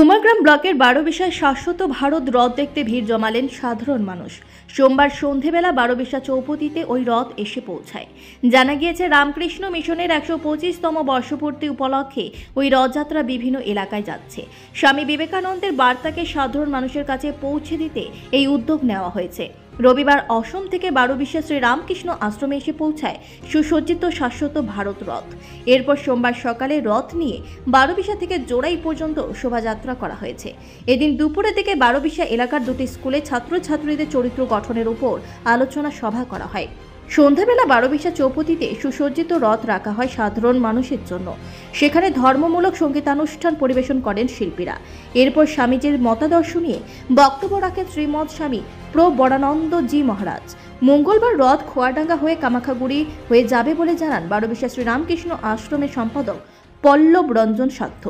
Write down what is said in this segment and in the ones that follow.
কুমারগ্রাম ব্লকের বারোবিশায় শাশ্বত ভারত রথ দেখতে ভিড় জমালেন সাধারণ মানুষ। সোমবার সন্ধেবেলা বারোবিশা চৌপতিতে ওই রথ এসে পৌঁছায়। জানা গিয়েছে, রামকৃষ্ণ মিশনের 125তম বর্ষপূর্তি উপলক্ষে ওই রথযাত্রা বিভিন্ন এলাকায় যাচ্ছে। স্বামী বিবেকানন্দের বার্তাকে সাধারণ মানুষের কাছে পৌঁছে দিতে এই উদ্যোগ নেওয়া হয়েছে। রবিবার অসম থেকে বারোবিশা শ্রী রামকৃষ্ণ আশ্রমে এসে পৌঁছায় সুসজ্জিত শাশ্বত ভারত রথ। এরপর সোমবার সকালে রথ নিয়ে বারোবিশা থেকে জোড়াই পর্যন্ত শোভাযাত্রা করা হয়েছে। এদিন দুপুরের দিকে বারোবিশা এলাকার দুটি স্কুলে ছাত্রছাত্রীদের চরিত্র গঠনের উপর আলোচনা সভা করা হয়। সন্ধ্যাবেলা বারোবিশা চৌপতিতে সুসজ্জিত রথ রাখা হয় সাধারণ মানুষের জন্য। সেখানে ধর্মমূলক সঙ্গীতানুষ্ঠান পরিবেশন করেন শিল্পীরা। এরপর স্বামীজির মতাদর্শ নিয়ে বক্তব্য রাখেন শ্রীমৎ স্বামী প্রবরানন্দ জি মহারাজ। মঙ্গলবার রথ খোয়াডাঙ্গা হয়ে কামাখাগুড়ি হয়ে যাবে বলে জানান বারোবিশা শ্রী রামকৃষ্ণ আশ্রমের সম্পাদক পল্লব রঞ্জন সাধ্য।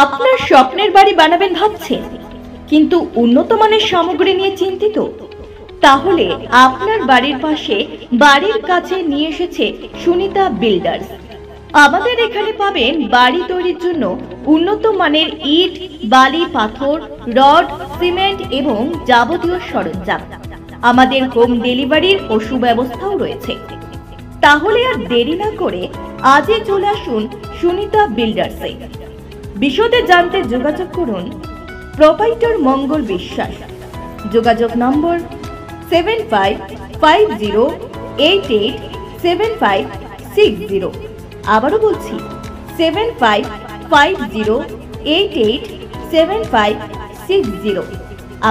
আপনার স্বপ্নের বাড়ি বানাবেন ভাবছেন, কিন্তু উন্নত মানের সামগ্রী নিয়ে চিন্তিত? তাহলে আপনার বাড়ির পাশে বাড়ির কাছে নিয়ে এসেছে সুনিতা বিল্ডার্স। আমাদের এখানে পাবেন বাড়ি তৈরির জন্য উন্নত মানের ইট, বালি, পাথর, রড, সিমেন্ট এবং যাবতীয় সরঞ্জাম। আমাদের হোম ডেলিভারির ও সুব্যবস্থাও রয়েছে। তাহলে আর দেরি না করে আজই চলে আসুন সুনিতা বিল্ডার্সে। বিশদে জানতে যোগাযোগ করুন প্রোপাইটর মঙ্গল বিশ্বাস। যোগাযোগ নম্বর 7550887560। আবারও বলছি 7550887560।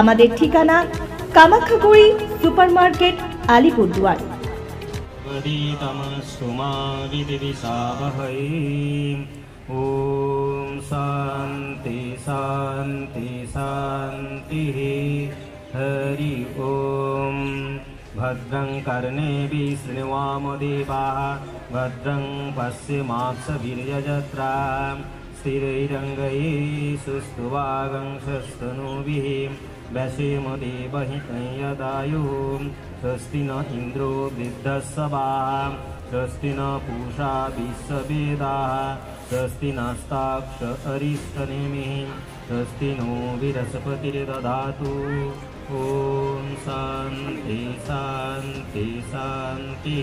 আমাদের ঠিকানা কামাখাগুড়ি সুপার মার্কেট, আলিপুরদুয়ার। ओम शांति शांति शांति। हरि ओम। भद्रं कर्णेभिः शृणुयाम देवाः, भद्रं पश्येमाक्षभिर्यजत्राः, स्थिरैरङ्गैः सुष्ठुवागंशस्तनूभिः व्यसेम देवहितं यदायुः। स्वस्ति न इन्द्रो वृद्धस्सवाः, स्वस्ति न पूषा विश्ववेदाः, स्वस्ति नस्ताक्षरिष्टनेमिः, स्वस्ति नो बृहस्पतिर्दधातु। ओम शांति शांति शांति।